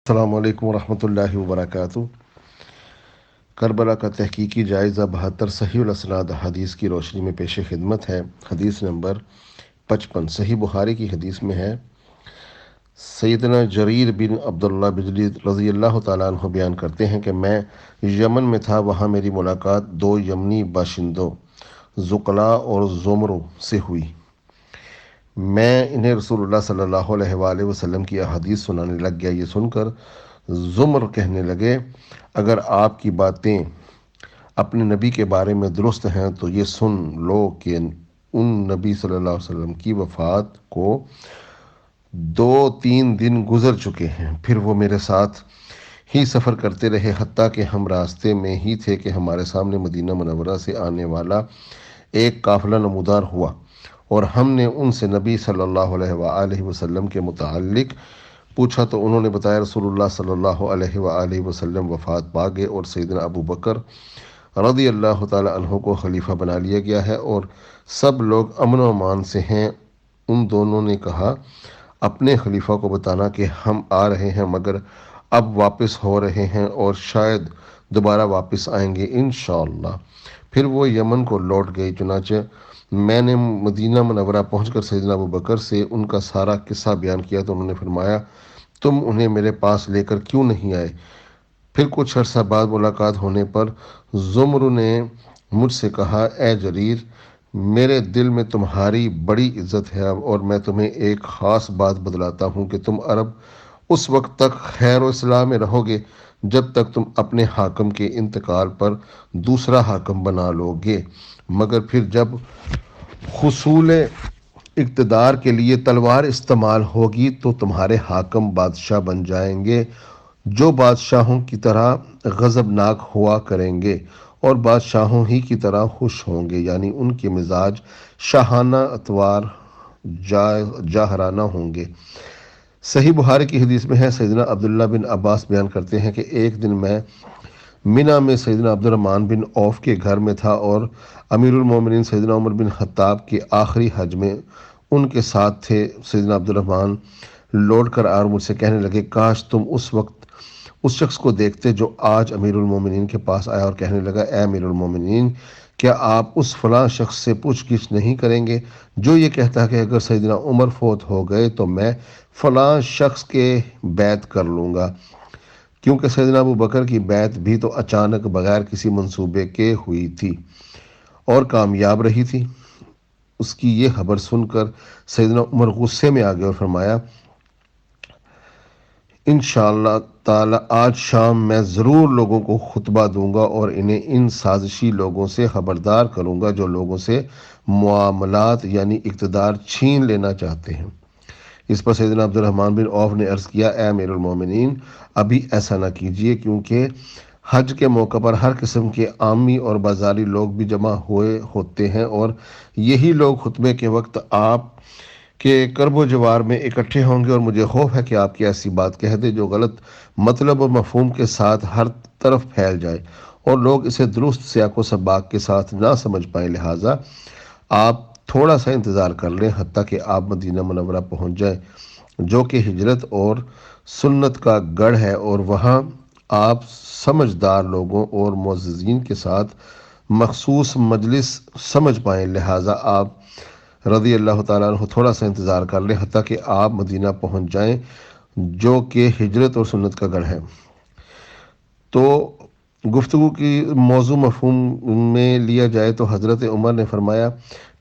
السلام علیکم ورحمۃ اللہ وبرکاتہ۔ کربلا کا تحقیقی جائزہ 72 صحیح الاسناد حدیث کی روشنی میں پیش خدمت ہے۔ حدیث نمبر 55 صحیح بخاری کی حدیث میں ہے، سیدنا جریر بن عبداللہ بجلی رضی اللہ تعالیٰ عنہ بیان کرتے ہیں کہ میں یمن میں تھا، وہاں میری ملاقات دو یمنی باشندوں زقلا اور زمرو سے ہوئی۔ میں انہیں رسول اللہ صلی اللہ علیہ وآلہ وسلم کی احادیث سنانے لگ گیا۔ یہ سن کر زمر کہنے لگے، اگر آپ کی باتیں اپنے نبی کے بارے میں درست ہیں تو یہ سن لو کہ ان نبی صلی اللہ علیہ وسلم کی وفات کو 2-3 دن گزر چکے ہیں، پھر وہ میرے ساتھ ہی سفر کرتے رہے، حتیٰ کہ ہم راستے میں ہی تھے کہ ہمارے سامنے مدینہ منورہ سے آنے والا ایک قافلہ نمودار ہوا، اور ہم نے ان سے نبی صلی اللہ علیہ وآلہ وسلم کے متعلق پوچھا تو انہوں نے بتایا رسول اللہ صلی اللہ علیہ وآلہ وسلم وفات پا گئے اور سیدنا ابو بکر رضی اللہ تعالی عنہ کو خلیفہ بنا لیا گیا ہے اور سب لوگ امن و امان سے ہیں۔ ان دونوں نے کہا، اپنے خلیفہ کو بتانا کہ ہم آ رہے ہیں، مگر اب واپس ہو رہے ہیں اور شاید دوبارہ واپس آئیں گے انشاءاللہ۔ پھر وہ یمن کو لوٹ گئی۔ چنانچہ میں نے مدینہ منورہ پہنچ کر سیدنا ابو بکر سے ان کا سارا قصہ بیان کیا تو انہوں نے فرمایا، تم انہیں میرے پاس لے کر کیوں نہیں آئے؟ پھر کچھ عرصہ بعد ملاقات ہونے پر زمر نے مجھ سے کہا، اے جریر، میرے دل میں تمہاری بڑی عزت ہے اور میں تمہیں ایک خاص بات بتلاتا ہوں کہ تم عرب اس وقت تک خیر و اصلاح میں رہو گے جب تک تم اپنے حاکم کے انتقال پر دوسرا حاکم بنا لو گے، مگر پھر جب حصول اقتدار کے لیے تلوار استعمال ہوگی تو تمہارے حاکم بادشاہ بن جائیں گے، جو بادشاہوں کی طرح غضبناک ہوا کریں گے اور بادشاہوں ہی کی طرح خوش ہوں گے، یعنی ان کے مزاج شاہانہ اطوار جاہرانہ ہوں گے۔ صحیح بخاری کی حدیث میں ہے، سیدنا عبداللہ بن عباس بیان کرتے ہیں کہ ایک دن میں منی میں سیدنا عبد الرحمن بن عوف کے گھر میں تھا اور امیر المومنین سیدنا عمر بن خطاب کے آخری حج میں ان کے ساتھ تھے۔ سیدنا عبد الرحمن لوٹ کر اور مجھ سے کہنے لگے، کاش تم اس وقت اس شخص کو دیکھتے جو آج امیر المومنین کے پاس آیا اور کہنے لگا، اے امیر المومنین، کیا آپ اس فلاں شخص سے پوچھ گچھ نہیں کریں گے جو یہ کہتا ہے کہ اگر سیدنا عمر فوت ہو گئے تو میں فلاں شخص کے بیعت کر لوں گا، کیونکہ سیدنا ابو بکر کی بیعت بھی تو اچانک بغیر کسی منصوبے کے ہوئی تھی اور کامیاب رہی تھی۔ اس کی یہ خبر سن کر سیدنا عمر غصے میں آ گئے اور فرمایا، انشاءاللہ تعالی آج شام میں ضرور لوگوں کو خطبہ دوں گا اور انہیں ان سازشی لوگوں سے خبردار کروں گا جو لوگوں سے معاملات یعنی اقتدار چھین لینا چاہتے ہیں۔ اس پر سیدنا عبد الرحمن بن عوف نے عرض کیا، اے امیر المومنین، ابھی ایسا نہ کیجیے، کیونکہ حج کے موقع پر ہر قسم کے عامی اور بازاری لوگ بھی جمع ہوئے ہوتے ہیں اور یہی لوگ خطبے کے وقت آپ کے کرب و جوار میں اکٹھے ہوں گے، اور مجھے خوف ہے کہ آپ کی ایسی بات کہہ دے جو غلط مطلب و مفہوم کے ساتھ ہر طرف پھیل جائے اور لوگ اسے درست سیاق و سباق کے ساتھ نہ سمجھ پائیں، لہٰذا آپ تھوڑا سا انتظار کر لیں حتیٰ کہ آپ مدینہ منورہ پہنچ جائیں، جو کہ ہجرت اور سنت کا گڑھ ہے، اور وہاں آپ سمجھدار لوگوں اور معززین کے ساتھ مخصوص مجلس سمجھ پائیں، لہٰذا آپ رضی اللہ تعالیٰ عنہ تھوڑا سا انتظار کر لیں حتیٰ کہ آپ مدینہ پہنچ جائیں، جو کہ ہجرت اور سنت کا گڑھ ہے۔ تو گفتگو کی موضوع مفہوم میں لیا جائے تو حضرت عمر نے فرمایا،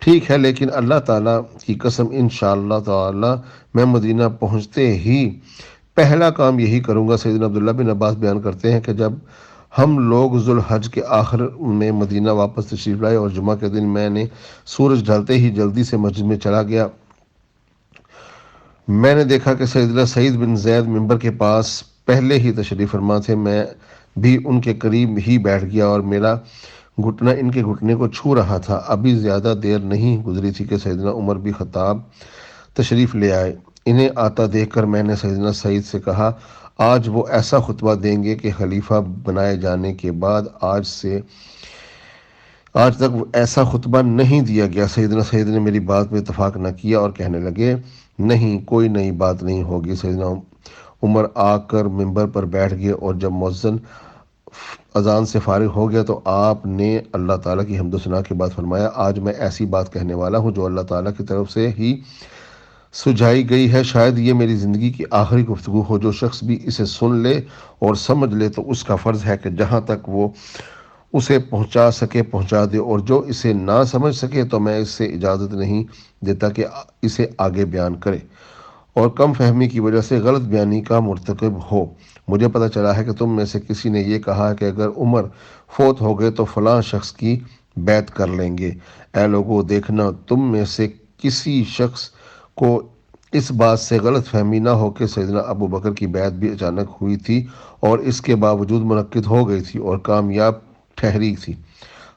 ٹھیک ہے، لیکن اللہ تعالیٰ کی قسم انشاءاللہ تعالیٰ میں مدینہ پہنچتے ہی پہلا کام یہی کروں گا۔ سیدنا عبداللہ بن عباس بیان کرتے ہیں کہ جب ہم لوگ ذوالحج کے آخر میں مدینہ واپس تشریف لائے اور جمعہ کے دن میں نے سورج ڈھلتے ہی جلدی سے مسجد میں چلا گیا، میں نے دیکھا کہ سیدنا سعید بن زید ممبر کے پاس پہلے ہی تشریف فرما تھے۔ میں بھی ان کے قریب ہی بیٹھ گیا اور میرا گھٹنا ان کے گھٹنے کو چھو رہا تھا۔ ابھی زیادہ دیر نہیں گزری تھی کہ سیدنا عمر بھی خطاب تشریف لے آئے۔ انہیں آتا دیکھ کر میں نے سیدنا سعید سے کہا، آج وہ ایسا خطبہ دیں گے کہ خلیفہ بنائے جانے کے بعد آج تک ایسا خطبہ نہیں دیا گیا۔ سیدنا سعید نے میری بات میں اتفاق نہ کیا اور کہنے لگے، نہیں، کوئی نئی بات نہیں ہوگی۔ سیدنا عمر آ کر ممبر پر بیٹھ گئے اور جب مؤذن اذان سے فارغ ہو گیا تو آپ نے اللہ تعالیٰ کی حمد و ثنا کے بعد فرمایا، آج میں ایسی بات کہنے والا ہوں جو اللہ تعالیٰ کی طرف سے ہی سجھائی گئی ہے، شاید یہ میری زندگی کی آخری گفتگو ہو، جو شخص بھی اسے سن لے اور سمجھ لے تو اس کا فرض ہے کہ جہاں تک وہ اسے پہنچا سکے پہنچا دے، اور جو اسے نہ سمجھ سکے تو میں اس سے اجازت نہیں دیتا کہ اسے آگے بیان کرے اور کم فہمی کی وجہ سے غلط بیانی کا مرتکب ہو۔ مجھے پتہ چلا ہے کہ تم میں سے کسی نے یہ کہا کہ اگر عمر فوت ہو گئے تو فلاں شخص کی بیعت کر لیں گے۔ اے لوگو، دیکھنا تم میں سے کسی شخص کو اس بات سے غلط فہمی نہ ہو کہ سیدنا ابو بکر کی بیعت بھی اچانک ہوئی تھی اور اس کے باوجود منعقد ہو گئی تھی اور کامیاب ٹھہری تھی۔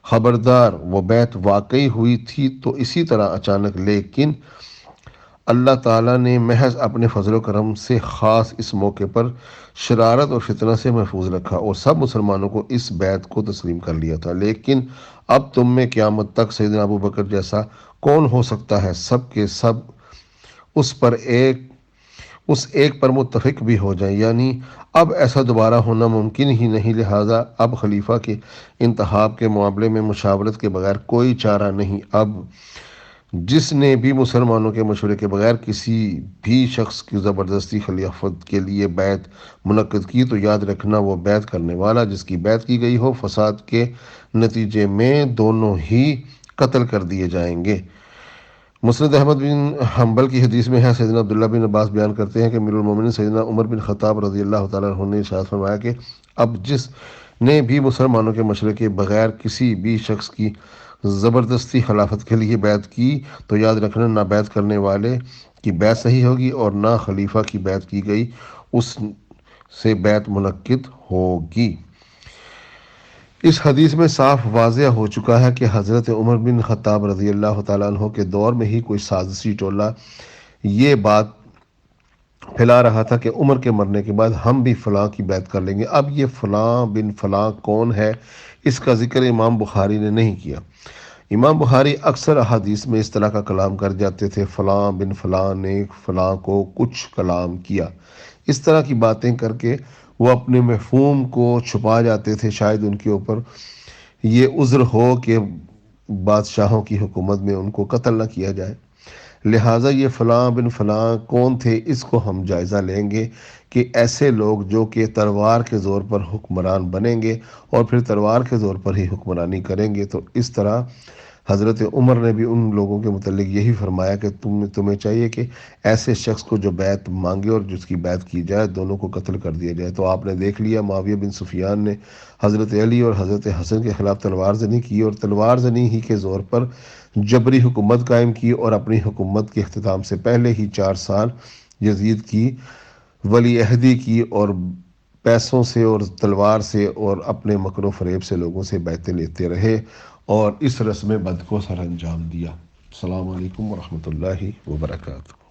خبردار، وہ بیعت واقعی ہوئی تھی تو اسی طرح اچانک، لیکن اللہ تعالیٰ نے محض اپنے فضل و کرم سے خاص اس موقع پر شرارت اور فتنہ سے محفوظ رکھا اور سب مسلمانوں کو اس بیعت کو تسلیم کر لیا تھا۔ لیکن اب تم میں قیامت تک سیدنا ابو بکر جیسا کون ہو سکتا ہے؟ سب کے سب اس ایک پر متفق بھی ہو جائیں، یعنی اب ایسا دوبارہ ہونا ممکن ہی نہیں، لہٰذا اب خلیفہ کے انتخاب کے معاملے میں مشاورت کے بغیر کوئی چارہ نہیں۔ اب جس نے بھی مسلمانوں کے مشورے کے بغیر کسی بھی شخص کی زبردستی خلافت کے لیے بیعت منعقد کی تو یاد رکھنا وہ بیعت کرنے والا جس کی بیعت کی گئی ہو فساد کے نتیجے میں دونوں ہی قتل کر دیے جائیں گے۔ مسند احمد بن حنبل کی حدیث میں ہے، سیدنا عبداللہ بن عباس بیان کرتے ہیں کہ امیر المومنین سیدنا عمر بن خطاب رضی اللہ تعالیٰ عنہ نے ارشاد فرمایا کہ اب جس نے بھی مسلمانوں کے مشورے کے بغیر کسی بھی شخص کی زبردستی خلافت کے لیے بیعت کی تو یاد رکھنا نہ بیعت کرنے والے کی بیعت صحیح ہوگی اور نہ خلیفہ کی بیعت کی گئی اس سے بیعت منعقد ہوگی۔ اس حدیث میں صاف واضح ہو چکا ہے کہ حضرت عمر بن خطاب رضی اللہ تعالیٰ عنہ کے دور میں ہی کوئی سازشی ٹولہ یہ بات پھیلا رہا تھا کہ عمر کے مرنے کے بعد ہم بھی فلاں کی بیعت کر لیں گے۔ اب یہ فلاں بن فلاں کون ہے، اس کا ذکر امام بخاری نے نہیں کیا۔ امام بخاری اکثر احادیث میں اس طرح کا کلام کر جاتے تھے، فلاں بن فلاں نے فلاں کو کچھ کلام کیا، اس طرح کی باتیں کر کے وہ اپنے مفہوم کو چھپا جاتے تھے، شاید ان کے اوپر یہ عذر ہو کہ بادشاہوں کی حکومت میں ان کو قتل نہ کیا جائے۔ لہٰذا یہ فلاں بن فلاں کون تھے، اس کو ہم جائزہ لیں گے کہ ایسے لوگ جو کہ تلوار کے زور پر حکمران بنیں گے اور پھر تلوار کے زور پر ہی حکمرانی کریں گے، تو اس طرح حضرت عمر نے بھی ان لوگوں کے متعلق یہی فرمایا کہ تمہیں چاہیے کہ ایسے شخص کو جو بیعت مانگے اور جس کی بیعت کی جائے دونوں کو قتل کر دیا جائے۔ تو آپ نے دیکھ لیا معاویہ بن سفیان نے حضرت علی اور حضرت حسن کے خلاف تلوار زنی کی اور تلوار زنی ہی کے زور پر جبری حکومت قائم کی اور اپنی حکومت کے اختتام سے پہلے ہی 4 سال یزید کی ولی عہدی کی اور پیسوں سے اور تلوار سے اور اپنے مکر و فریب سے لوگوں سے بیعتیں لیتے رہے اور اس رسم بد کو سر انجام دیا۔ السلام علیکم ورحمۃ اللہ وبرکاتہ۔